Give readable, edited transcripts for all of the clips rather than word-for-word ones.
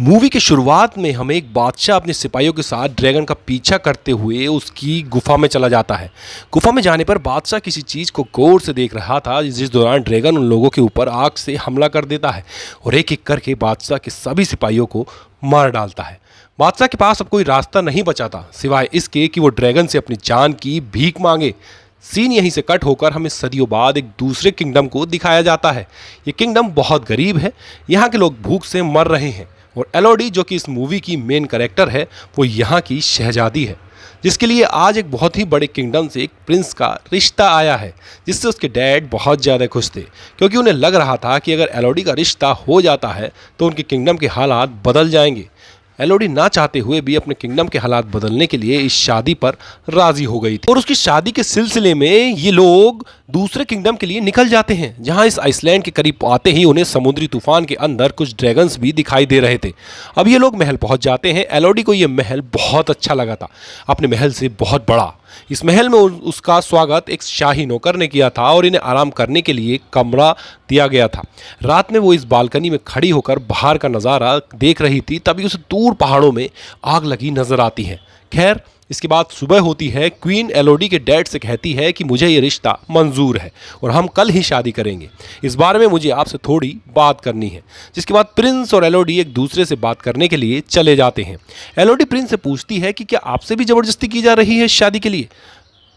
Movie के शुरुआत में हमें एक बादशाह अपने सिपाहियों के साथ ड्रैगन का पीछा करते हुए उसकी गुफा में चला जाता है। गुफा में जाने पर बादशाह किसी चीज़ को गौर से देख रहा था, जिस दौरान ड्रैगन उन लोगों के ऊपर आग से हमला कर देता है और एक एक करके बादशाह के सभी सिपाहियों को मार डालता है। बादशाह के पास अब कोई रास्ता नहीं बचा था सिवाय इसके कि वो ड्रैगन से अपनी जान की भीख मांगे। सीन यहीं से कट होकर हमें सदियों बाद एक दूसरे किंगडम को दिखाया जाता है। ये किंगडम बहुत गरीब है, यहाँ के लोग भूख से मर रहे हैं और एलोडी जो कि इस मूवी की मेन कैरेक्टर है वो यहाँ की शहजादी है, जिसके लिए आज एक बहुत ही बड़े किंगडम से एक प्रिंस का रिश्ता आया है, जिससे उसके डैड बहुत ज़्यादा खुश थे क्योंकि उन्हें लग रहा था कि अगर एलोडी का रिश्ता हो जाता है तो उनके किंगडम के हालात बदल जाएंगे। एलोडी ना चाहते हुए भी अपने किंगडम के हालात बदलने के लिए इस शादी पर राजी हो गई थी और उसकी शादी के सिलसिले में ये लोग दूसरे किंगडम के लिए निकल जाते हैं, जहां इस आइसलैंड के करीब आते ही उन्हें समुद्री तूफान के अंदर कुछ ड्रैगन्स भी दिखाई दे रहे थे। अब ये लोग महल पहुंच जाते हैं। एलोडी को ये महल बहुत अच्छा लगा था, अपने महल से बहुत बड़ा। इस महल में उसका स्वागत एक शाही नौकर ने किया था और इन्हें आराम करने के लिए कमरा दिया गया था। रात में वो इस बालकनी में खड़ी होकर बाहर का नज़ारा देख रही थी, तभी उसे दूर पहाड़ों में आग लगी नजर आती है। खैर, इसके बाद सुबह होती है। क्वीन एलोडी के डैड से कहती है कि मुझे ये रिश्ता मंजूर है और हम कल ही शादी करेंगे। इस बारे में मुझे आपसे थोड़ी बात करनी है। जिसके बाद प्रिंस और एलोडी एक दूसरे से बात करने के लिए चले जाते हैं। एलोडी प्रिंस से पूछती है कि क्या आपसे भी ज़बरदस्ती की जा रही है शादी के लिए।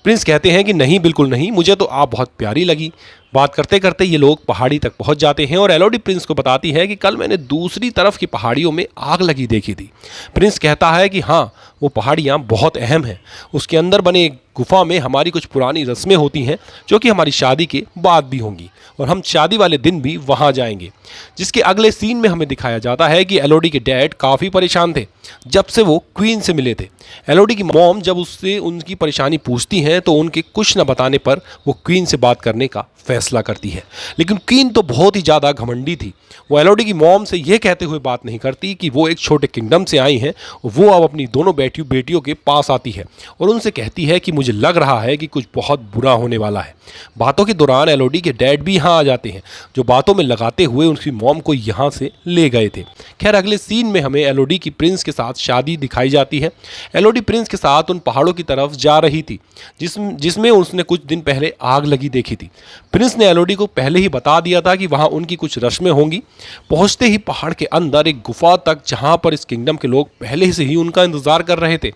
प्रिंस कहते हैं कि नहीं, बिल्कुल नहीं, मुझे तो आप बहुत प्यारी लगी। बात करते करते ये लोग पहाड़ी तक पहुंच जाते हैं और एलोडी प्रिंस को बताती है कि कल मैंने दूसरी तरफ की पहाड़ियों में आग लगी देखी थी। प्रिंस कहता है कि हाँ, वो पहाड़ियाँ बहुत अहम हैं। उसके अंदर बने एक गुफा में हमारी कुछ पुरानी रस्में होती हैं जो कि हमारी शादी के बाद भी होंगी और हम शादी वाले दिन भी वहाँ जाएंगे। जिसके अगले सीन में हमें दिखाया जाता है कि एलोडी के डैड काफ़ी परेशान थे जब से वो क्वीन से मिले थे। एलोडी की मॉम जब उससे उनकी परेशानी पूछती हैं तो उनके कुछ न बताने पर वो क्वीन से बात करने का फैसला करती है, लेकिन क्वीन तो बहुत ही ज़्यादा घमंडी थी। वो एलोडी की मॉम से ये कहते हुए बात नहीं करती कि वो एक छोटे किंगडम से आई हैं और वो अब अपनी दोनों बेटियों के पास आती है और उनसे कहती है कि मुझे लग रहा है कि कुछ बहुत बुरा होने वाला है। बातों के दौरान एलोडी के डैड भी यहाँ आ जाते हैं, जो बातों में लगाते हुए उनकी मॉम को यहाँ से ले गए थे। खैर, अगले सीन में हमें एलोडी की प्रिंस के साथ शादी दिखाई जाती है। एलोडी प्रिंस के साथ उन पहाड़ों की तरफ जा रही थी जिसमें उसने कुछ दिन पहले आग लगी देखी थी। प्रिंस ने एलोडी को पहले ही बता दिया था कि वहाँ उनकी कुछ रस्में होंगी। पहुँचते ही पहाड़ के अंदर एक गुफा तक, जहाँ पर इस किंगडम के लोग पहले से ही उनका इंतजार कर रहे थे।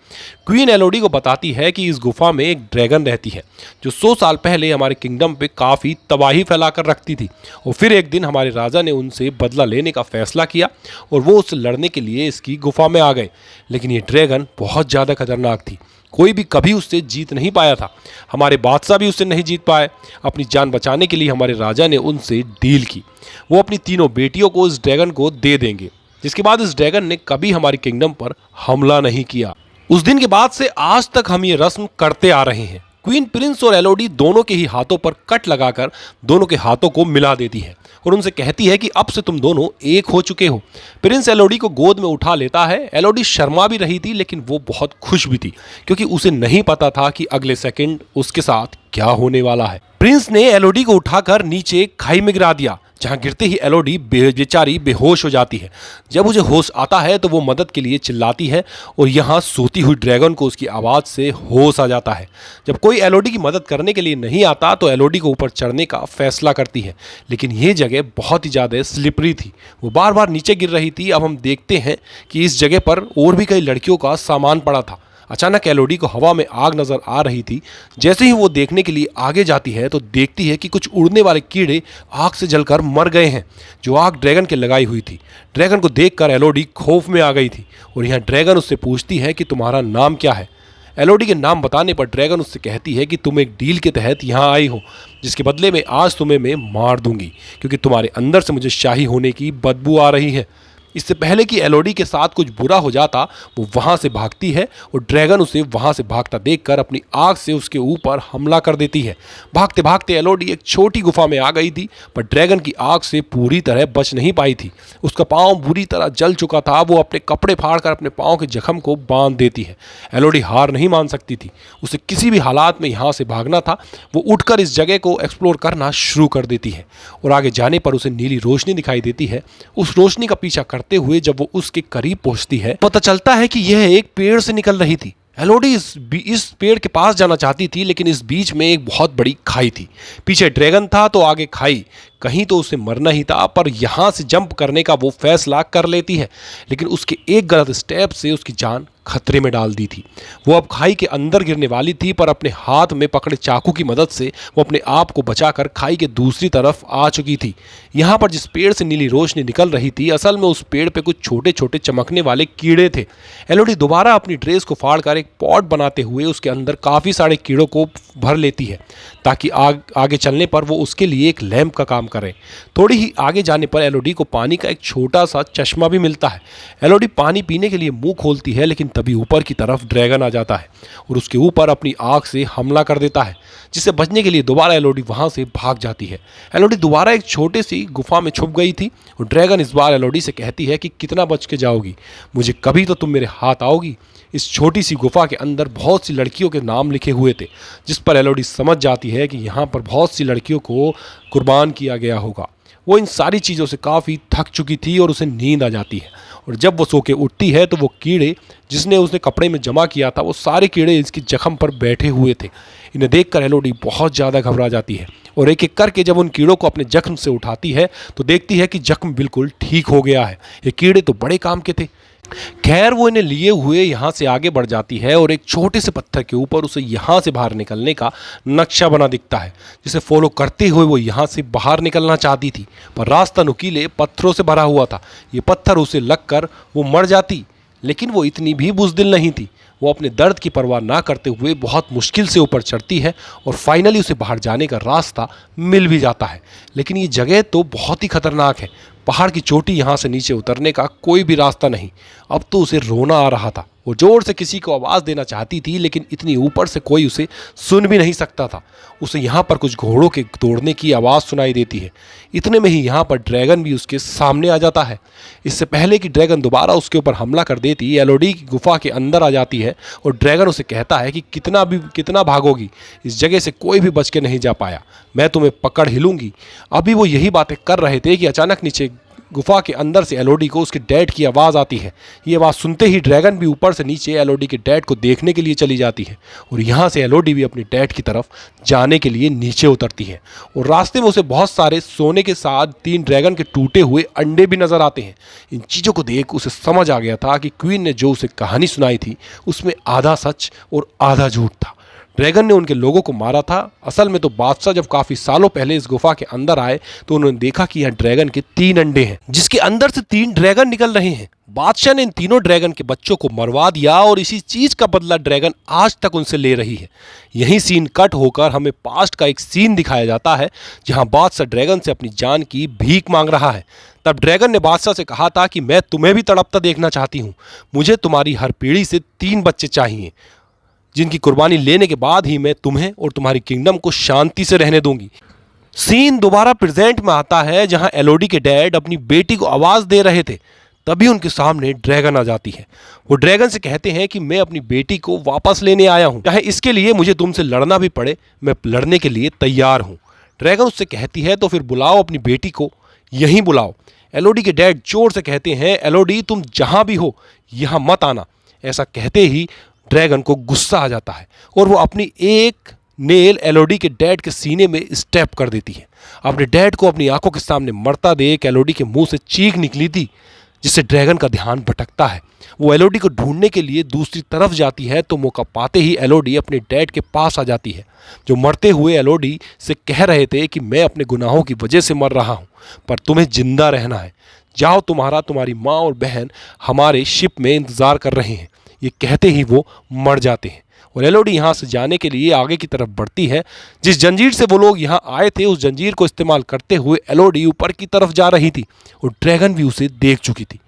क्वीन एलोडी को बताती है कि इस गुफा में एक ड्रैगन रहती है जो 100 साल पहले हमारे किंगडम पे काफ़ी तबाही फैलाकर रखती थी और फिर एक दिन हमारे राजा ने उनसे बदला लेने का फैसला किया और वो उससे लड़ने के लिए इसकी गुफा में आ गए। लेकिन ये ड्रैगन बहुत ज़्यादा खतरनाक थी, कोई भी कभी उससे जीत नहीं पाया था। हमारे बादशाह भी उससे नहीं जीत पाए। अपनी जान बचाने के लिए हमारे राजा ने उनसे डील की, वो अपनी तीनों बेटियों को इस ड्रैगन को दे देंगे। जिसके बाद इस ड्रैगन ने कभी हमारे किंगडम पर हमला नहीं किया। उस दिन के बाद से आज तक हम ये रस्म करते आ रहे हैं। क्वीन प्रिंस और एलोडी दोनों के ही हाथों पर कट लगाकर दोनों के हाथों को मिला देती है और उनसे कहती है कि अब से तुम दोनों एक हो चुके हो। प्रिंस एलोडी को गोद में उठा लेता है। एलोडी शर्मा भी रही थी, लेकिन वो बहुत खुश भी थी क्योंकि उसे नहीं पता था कि अगले सेकंड उसके साथ क्या होने वाला है। प्रिंस ने एलोडी को उठाकर नीचे खाई में गिरा दिया, जहां गिरते ही एलोडी बेचारी बेहोश हो जाती है। जब उसे होश आता है तो वो मदद के लिए चिल्लाती है और यहाँ सोती हुई ड्रैगन को उसकी आवाज़ से होश आ जाता है। जब कोई एलोडी की मदद करने के लिए नहीं आता तो एलोडी को ऊपर चढ़ने का फैसला करती है, लेकिन ये जगह बहुत ही ज़्यादा स्लिपरी थी, वो बार बार नीचे गिर रही थी। अब हम देखते हैं कि इस जगह पर और भी कई लड़कियों का सामान पड़ा था। अचानक एलोडी को हवा में आग नजर आ रही थी। जैसे ही वो देखने के लिए आगे जाती है तो देखती है कि कुछ उड़ने वाले कीड़े आग से जलकर मर गए हैं, जो आग ड्रैगन के लगाई हुई थी। ड्रैगन को देखकर एलोडी खौफ में आ गई थी और यहाँ ड्रैगन उससे पूछती है कि तुम्हारा नाम क्या है। एलोडी के नाम बताने पर ड्रैगन उससे कहती है कि तुम एक डील के तहत यहाँ आई हो, जिसके बदले में आज तुम्हें मैं मार दूंगी क्योंकि तुम्हारे अंदर से मुझे शाही होने की बदबू आ रही है। इससे पहले कि एलोडी के साथ कुछ बुरा हो जाता, वो वहाँ से भागती है और ड्रैगन उसे वहाँ से भागता देखकर अपनी आग से उसके ऊपर हमला कर देती है। भागते भागते एलोडी एक छोटी गुफा में आ गई थी, पर ड्रैगन की आग से पूरी तरह बच नहीं पाई थी। उसका पाँव बुरी तरह जल चुका था। वो अपने कपड़े फाड़कर अपने पाँव के जख्म को बांध देती है। एलोडी हार नहीं मान सकती थी, उसे किसी भी हालात में यहाँ से भागना था। वो उठकर इस जगह को एक्सप्लोर करना शुरू कर देती है और आगे जाने पर उसे नीली रोशनी दिखाई देती है। उस रोशनी का पीछा करते हुए जब वो उसके करीब पहुंचती है, पता चलता है कि यह एक पेड़ से निकल रही थी। एलोडी इस पेड़ के पास जाना चाहती थी, लेकिन इस बीच में एक बहुत बड़ी खाई थी। पीछे ड्रैगन था तो आगे खाई, कहीं तो उसे मरना ही था। पर यहाँ से जंप करने का वो फैसला कर लेती है, लेकिन उसके एक गलत स्टेप से उसकी जान खतरे में डाल दी थी। वो अब खाई के अंदर गिरने वाली थी, पर अपने हाथ में पकड़े चाकू की मदद से वो अपने आप को बचाकर खाई के दूसरी तरफ आ चुकी थी। यहाँ पर जिस पेड़ से नीली रोशनी निकल रही थी, असल में उस पेड़ पे कुछ छोटे छोटे चमकने वाले कीड़े थे। एलोडी दोबारा अपनी ड्रेस को फाड़कर एक पॉट बनाते हुए उसके अंदर काफ़ी सारे कीड़ों को भर लेती है, ताकि आगे चलने पर वो उसके लिए एक लैंप का काम करें। थोड़ी ही आगे जाने पर एलोडी को पानी का एक छोटा सा चश्मा भी मिलता है। एलोडी पानी पीने के लिए मुंह खोलती है, लेकिन तभी ऊपर की तरफ ड्रैगन आ जाता है और उसके ऊपर अपनी आँख से हमला कर देता है, जिससे बचने के लिए दोबारा एलोडी वहाँ से भाग जाती है। एलोडी दोबारा एक छोटी सी गुफा में छुप गई थी और ड्रैगन इस बार एलोडी से कहती है कि कितना बच के जाओगी, मुझे कभी तो तुम मेरे हाथ आओगी। इस छोटी सी गुफा के अंदर बहुत सी लड़कियों के नाम लिखे हुए थे, जिस पर एलोडी समझ जाती है कि यहाँ पर बहुत सी लड़कियों को कुर्बान किया गया होगा। वो इन सारी चीज़ों से काफ़ी थक चुकी थी और उसे नींद आ जाती है, और जब वो सो के उठती है तो वो कीड़े जिसने उसने कपड़े में जमा किया था, वो सारे कीड़े इसकी जख्म पर बैठे हुए थे। इन्हें देखकर एलोडी बहुत ज़्यादा घबरा जाती है और एक एक करके जब उन कीड़ों को अपने जख्म से उठाती है तो देखती है कि जख्म बिल्कुल ठीक हो गया है। ये कीड़े तो बड़े काम के थे। खैर, वो इन्हें लिए हुए यहाँ से आगे बढ़ जाती है और एक छोटे से पत्थर के ऊपर उसे यहाँ से बाहर निकलने का नक्शा बना दिखता है, जिसे फॉलो करते हुए वो यहाँ से बाहर निकलना चाहती थी, पर रास्ता नुकीले पत्थरों से भरा हुआ था। ये पत्थर उसे लगकर वो मर जाती, लेकिन वो इतनी भी बुज़दिल नहीं थी। वो अपने दर्द की परवाह ना करते हुए बहुत मुश्किल से ऊपर चढ़ती है और फाइनली उसे बाहर जाने का रास्ता मिल भी जाता है। लेकिन ये जगह तो बहुत ही खतरनाक है। पहाड़ की चोटी, यहाँ से नीचे उतरने का कोई भी रास्ता नहीं। अब तो उसे रोना आ रहा था। वो जोर से किसी को आवाज़ देना चाहती थी, लेकिन इतनी ऊपर से कोई उसे सुन भी नहीं सकता था। उसे यहाँ पर कुछ घोड़ों के दौड़ने की आवाज़ सुनाई देती है। इतने में ही यहाँ पर ड्रैगन भी उसके सामने आ जाता है। इससे पहले कि ड्रैगन दोबारा उसके ऊपर हमला कर देती, एलोडी की गुफा के अंदर आ जाती है और ड्रैगन उसे कहता है कि कितना भागोगी, इस जगह से कोई भी बच के नहीं जा पाया, मैं तुम्हें पकड़ हिलूंगी। अभी वो यही बातें कर रहे थे कि अचानक नीचे गुफा के अंदर से एलोडी को उसके डैड की आवाज़ आती है। ये आवाज़ सुनते ही ड्रैगन भी ऊपर से नीचे एलोडी के डैड को देखने के लिए चली जाती है और यहाँ से एलोडी भी अपने डैड की तरफ जाने के लिए नीचे उतरती है और रास्ते में उसे बहुत सारे सोने के साथ 3 ड्रैगन के टूटे हुए अंडे भी नज़र आते हैं। इन चीज़ों को देख उसे समझ आ गया था कि क्वीन ने जो उसे कहानी सुनाई थी उसमें आधा सच और आधा झूठ था। ड्रैगन ने उनके लोगों को मारा था। असल में तो बादशाह जब काफ़ी सालों पहले इस गुफा के अंदर आए तो उन्होंने देखा कि यहाँ ड्रैगन के 3 अंडे हैं, जिसके अंदर से 3 ड्रैगन निकल रहे हैं। बादशाह ने इन तीनों ड्रैगन के बच्चों को मरवा दिया और इसी चीज़ का बदला ड्रैगन आज तक उनसे ले रही है। यही सीन कट होकर हमें पास्ट का एक सीन दिखाया जाता है, जहाँ बादशाह ड्रैगन से अपनी जान की भीख मांग रहा है। तब ड्रैगन ने बादशाह से कहा था कि मैं तुम्हें भी तड़पता देखना चाहती हूँ, मुझे तुम्हारी हर पीढ़ी से 3 बच्चे चाहिए, जिनकी कुर्बानी लेने के बाद ही मैं तुम्हें और तुम्हारी किंगडम को शांति से रहने दूंगी। सीन दोबारा प्रेजेंट में आता है, जहां एलोडी के डैड अपनी बेटी को आवाज़ दे रहे थे। तभी उनके सामने ड्रैगन आ जाती है। वो ड्रैगन से कहते हैं कि मैं अपनी बेटी को वापस लेने आया हूं, चाहे इसके लिए मुझे तुमसे लड़ना भी पड़े, मैं लड़ने के लिए तैयार हूं। ड्रैगन उससे कहती है तो फिर बुलाओ अपनी बेटी को, यहीं बुलाओ। एलोडी के डैड जोर से कहते हैं, एलोडी तुम जहां भी हो यहाँ मत आना। ऐसा कहते ही ड्रैगन को गुस्सा आ जाता है और वो अपनी एक नेल एलोडी के डैड के सीने में स्टेप कर देती है। अपने डैड को अपनी आंखों के सामने मरता देख एलोडी के मुंह से चीख निकली थी, जिससे ड्रैगन का ध्यान भटकता है। वो एलोडी को ढूंढने के लिए दूसरी तरफ जाती है तो मौका पाते ही एलोडी अपने डैड के पास आ जाती है, जो मरते हुए एलोडी से कह रहे थे कि मैं अपने गुनाहों की वजह से मर रहा हूँ, पर तुम्हें जिंदा रहना है। जाओ, तुम्हारी माँ और बहन हमारे शिप में इंतज़ार कर रहे हैं। ये कहते ही वो मर जाते हैं और एलोडी यहाँ से जाने के लिए आगे की तरफ बढ़ती है। जिस जंजीर से वो लोग यहाँ आए थे, उस जंजीर को इस्तेमाल करते हुए एलोडी ऊपर की तरफ जा रही थी और ड्रैगन भी उसे देख चुकी थी।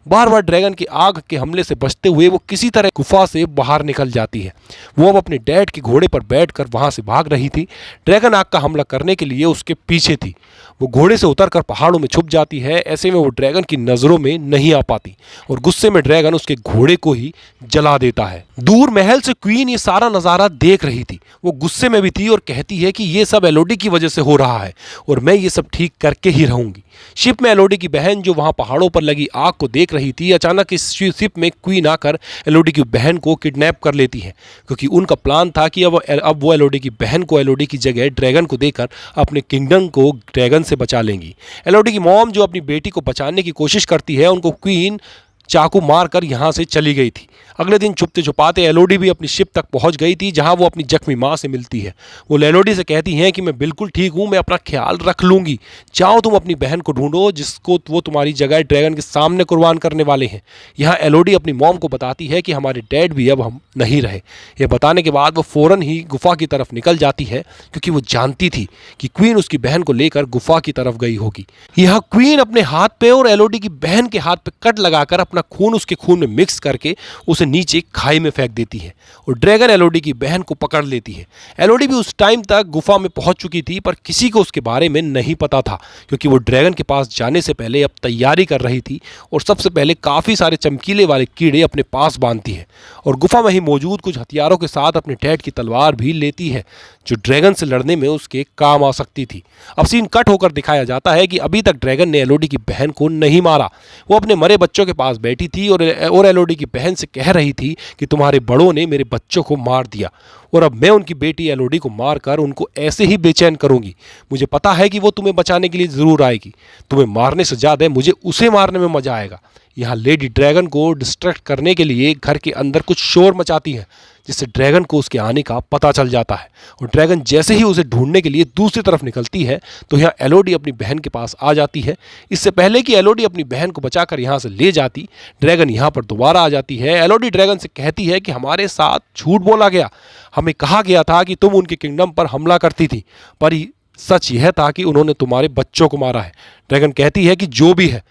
बार बार ड्रैगन की आग के हमले से बचते हुए वो किसी तरह गुफा से बाहर निकल जाती है। वो अब अपने डैड के घोड़े पर बैठकर वहां से भाग रही थी। ड्रैगन आग का हमला करने के लिए उसके पीछे थी। वो घोड़े से उतरकर पहाड़ों में छुप जाती है। ऐसे में वो ड्रैगन की नजरों में नहीं आ पाती और गुस्से में ड्रैगन उसके घोड़े को ही जला देता है। दूर महल से क्वीन ये सारा नजारा देख रही थी। वो गुस्से में भी थी और कहती है कि ये सब एलोडी की वजह से हो रहा है और मैं ये सब ठीक करके ही रहूंगी। शिप में एलोडी की बहन जो वहां पहाड़ों पर लगी आग को देख रही थी, अचानक इस शिप में क्वीन आकर एलोडी की बहन को किडनैप कर लेती है, क्योंकि उनका प्लान था कि अब वो एलोडी की बहन को एलोडी की जगह ड्रैगन को देकर अपने किंगडम को ड्रैगन से बचा लेंगी। एलोडी की मॉम जो अपनी बेटी को बचाने की कोशिश करती है, उनको क्वीन चाकू मारकर यहां से चली गई थी। अगले दिन छुपते छुपाते एलोडी भी अपनी शिप तक पहुंच गई थी, जहां वो अपनी जख्मी मां से मिलती है। वो एलोडी से कहती हैं कि मैं बिल्कुल ठीक हूं, मैं अपना ख्याल रख लूंगी, जाओ तुम अपनी बहन को ढूंढो जिसको वो तुम्हारी जगह ड्रैगन के सामने कुर्बान करने वाले हैं। यहाँ एलोडी अपनी मॉम को बताती है कि हमारे डैड भी अब हम नहीं रहे। ये बताने के बाद वो फौरन ही गुफा की तरफ निकल जाती है, क्योंकि वो जानती थी कि क्वीन उसकी बहन को लेकर गुफा की तरफ गई होगी। यहाँ क्वीन अपने हाथ पे और एलोडी की बहन के हाथ पे कट लगाकर अपना खून उसके खून में मिक्स करके उसे नीचे खाई में फेंक देती है और ड्रैगन एलोडी की बहन को पकड़ लेती है। एलोडी भी उस टाइम तक गुफा में पहुंच चुकी थी, पर किसी को उसके बारे में नहीं पता था, क्योंकि वो ड्रैगन के पास जाने से पहले अब तैयारी कर रही थी और सबसे पहले काफी सारे चमकीले वाले कीड़े अपने पास बांधती है और गुफा में ही मौजूद कुछ हथियारों के साथ अपने डैड की तलवार भी लेती है, जो ड्रैगन से लड़ने में उसके काम आ सकती थी। अब सीन कट होकर दिखाया जाता है कि अभी तक ड्रैगन ने एलोडी की बहन को नहीं मारा। वो अपने मरे बच्चों के पास बैठी थी और एलोडी की बहन से कह रही थी कि तुम्हारे बड़ों ने मेरे बच्चों को मार दिया और अब मैं उनकी बेटी एलोडी को मारकर उनको ऐसे ही बेचैन करूंगी। मुझे पता है कि वो तुम्हें बचाने के लिए जरूर आएगी, तुम्हें मारने से ज्यादा मुझे उसे मारने में मजा आएगा। यहाँ लेडी ड्रैगन को डिस्ट्रैक्ट करने के लिए घर के अंदर कुछ शोर मचाती है, जिससे ड्रैगन को उसके आने का पता चल जाता है और ड्रैगन जैसे ही उसे ढूंढने के लिए दूसरी तरफ निकलती है तो यहाँ एलोडी अपनी बहन के पास आ जाती है। इससे पहले कि एलोडी अपनी बहन को बचाकर यहाँ से ले जाती, ड्रैगन यहाँ पर दोबारा आ जाती है। एलोडी ड्रैगन से कहती है कि हमारे साथ झूठ बोला गया, हमें कहा गया था कि तुम उनके किंगडम पर हमला करती थी, पर सच यह था कि उन्होंने तुम्हारे बच्चों को मारा है। ड्रैगन कहती है कि जो भी है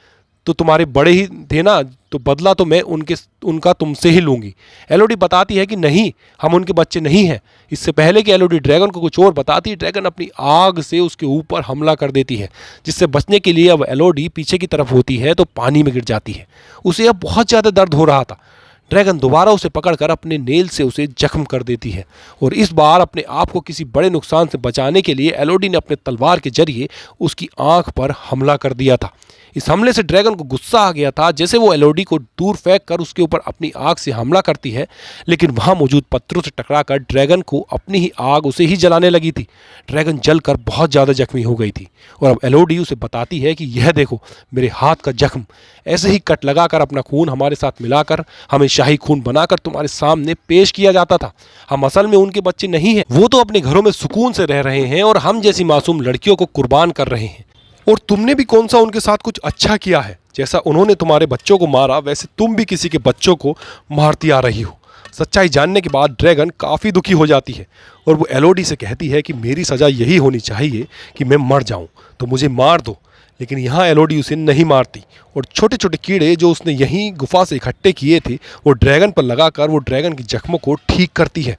तो तुम्हारे बड़े ही थे ना, तो बदला तो मैं उनका तुमसे ही लूंगी। एलोडी बताती है कि नहीं, हम उनके बच्चे नहीं हैं। इससे पहले कि एलोडी ड्रैगन को कुछ और बताती, ड्रैगन अपनी आग से उसके ऊपर हमला कर देती है, जिससे बचने के लिए अब एलोडी पीछे की तरफ होती है तो पानी में गिर जाती है। उसे अब बहुत ज़्यादा दर्द हो रहा था। ड्रैगन दोबारा उसे पकड़कर अपने नेल से उसे जख्म कर देती है और इस बार अपने आप को किसी बड़े नुकसान से बचाने के लिए एलोडी ने अपने तलवार के जरिए उसकी आंख पर हमला कर दिया था। इस हमले से ड्रैगन को गुस्सा आ गया था। जैसे वो एलोडी को दूर फेंक कर उसके ऊपर अपनी आग से हमला करती है, लेकिन वहां मौजूद पत्थरों से टकराकर ड्रैगन को अपनी ही आग उसे ही जलाने लगी थी। ड्रैगन जलकर बहुत ज़्यादा जख्मी हो गई थी और अब एलोडी उसे बताती है कि यह देखो मेरे हाथ का जख्म, ऐसे ही कट लगाकर अपना खून हमारे साथ मिलाकर हमें शाही खून बनाकर तुम्हारे सामने पेश किया जाता था। हम असल में उनके बच्चे नहीं हैं, वो तो अपने घरों में सुकून से रह रहे हैं और हम जैसी मासूम लड़कियों को कुर्बान कर रहे हैं। और तुमने भी कौन सा उनके साथ कुछ अच्छा किया है? जैसा उन्होंने तुम्हारे बच्चों को मारा, वैसे तुम भी किसी के बच्चों को मारती आ रही हो। सच्चाई जानने के बाद ड्रैगन काफ़ी दुखी हो जाती है और वो एलोडी से कहती है कि मेरी सज़ा यही होनी चाहिए कि मैं मर जाऊं, तो मुझे मार दो। लेकिन यहाँ एलोडी उसे नहीं मारती और छोटे छोटे कीड़े जो उसने यहीं गुफा से इकट्ठे किए थे वो ड्रैगन पर लगाकर वो ड्रैगन की जख्मों को ठीक करती है,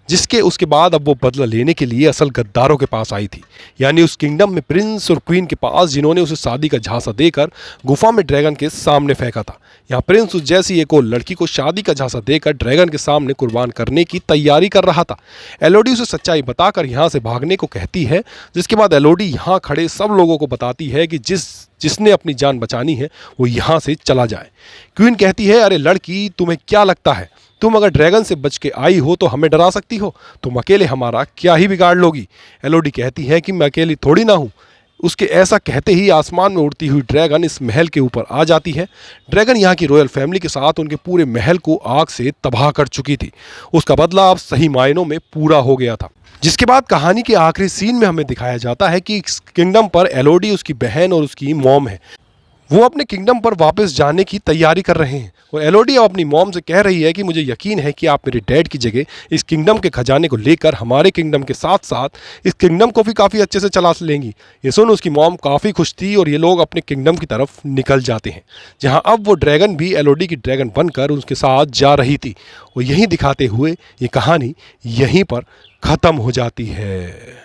जिसके उसके बाद अब वो बदला लेने के लिए असल गद्दारों के पास आई थी, यानी उस किंगडम में प्रिंस और क्वीन के पास, जिन्होंने उसे शादी का झांसा देकर गुफा में ड्रैगन के सामने फेंका था। यहाँ प्रिंस उस जैसी एक और लड़की को शादी का झांसा देकर ड्रैगन के सामने कुर्बान करने की तैयारी कर रहा था। एलोडी उसे सच्चाई बताकर यहाँ से भागने को कहती है, जिसके बाद एलोडी यहाँ खड़े सब लोगों को बताती है कि जिसने अपनी जान बचानी है वो यहाँ से चला जाए। क्वीन कहती है, अरे लड़की, तुम्हें क्या लगता है, तुम अगर ड्रैगन से बच के आई हो तो हमें डरा सकती हो? तुम अकेले हमारा क्या ही बिगाड़ लोगी? एलोडी कहती है कि मैं अकेली थोड़ी ना हूँ। उसके ऐसा कहते ही आसमान में उड़ती हुई ड्रैगन इस महल के ऊपर आ जाती है। ड्रैगन यहाँ की रॉयल फैमिली के साथ उनके पूरे महल को आग से तबाह कर चुकी थी। उसका बदला अब सही मायनों में पूरा हो गया था। जिसके बाद कहानी के आखिरी सीन में हमें दिखाया जाता है कि इस किंगडम पर एलोडी, उसकी बहन और उसकी मॉम है। वो अपने किंगडम पर वापस जाने की तैयारी कर रहे हैं और एलोडी अब अपनी मॉम से कह रही है कि मुझे यकीन है कि आप मेरे डैड की जगह इस किंगडम के खजाने को लेकर हमारे किंगडम के साथ साथ इस किंगडम को भी काफ़ी अच्छे से चला लेंगी। ये सुन उसकी मॉम काफ़ी खुश थी और ये लोग अपने किंगडम की तरफ निकल जाते हैं, जहां अब वो ड्रैगन भी एलोडी की ड्रैगन बनकर उसके साथ जा रही थी। और यही दिखाते हुए ये कहानी यहीं पर ख़त्म हो जाती है।